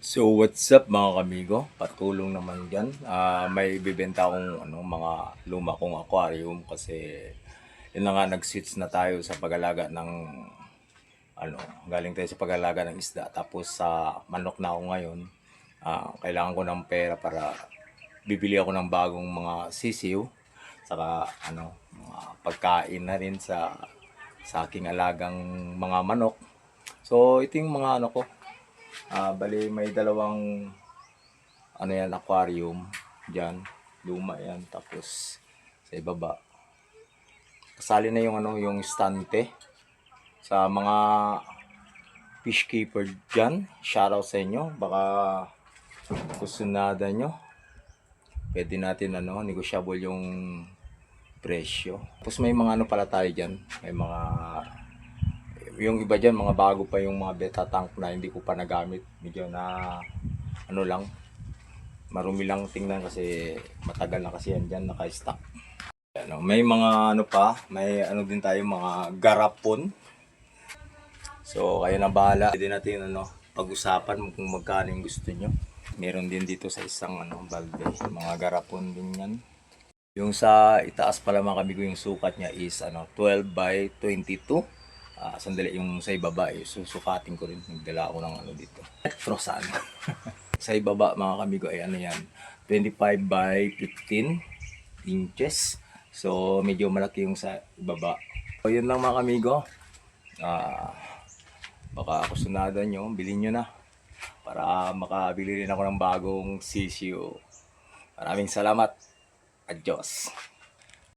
So what's up mga kamigo? Patulong naman dyan. May bibenta akong mga luma kong aquarium kasi yun na nga nag-switch na tayo sa pag-alaga ng galing tayo sa pag-alaga ng isda tapos sa manok na ako ngayon. Kailangan ko ng pera para bibili ako ng bagong mga sisiw saka mga pagkain na rin sa aking alagang mga manok. So ito yung mga ko. Bali may dalawang aquarium diyan, luma yan, tapos sa ibaba kasali na yung stante sa mga fish keeper diyan. Shoutout sa inyo, baka kusunada nyo, pwede natin negosyable yung presyo. Tapos may mga pala tayo diyan, may mga yung iba dyan, mga bago pa yung mga beta tank na hindi ko pa nagamit. Medyo na lang, marumi lang tingnan kasi matagal na kasi yan dyan naka-stock. May mga may din tayo mga garapon. So kayo na bahala. Pwede natin pag-usapan kung magkano yung gusto nyo. Meron din dito sa isang balde, mga garapon din yan. Yung sa itaas pala mga kamigo, yung sukat niya is 12 by 22. Sandali, yung sa ibaba susukatin ko rin. Nagdala ako ng dito. Trosan. Sa ibaba mga kamigo ay yan, 25 by 15 inches. So medyo malaki yung sa ibaba. So yun lang mga kamigo. Baka kusunada nyo, bilhin nyo na para makabili rin ako ng bagong sisiyo. Maraming salamat. Adios.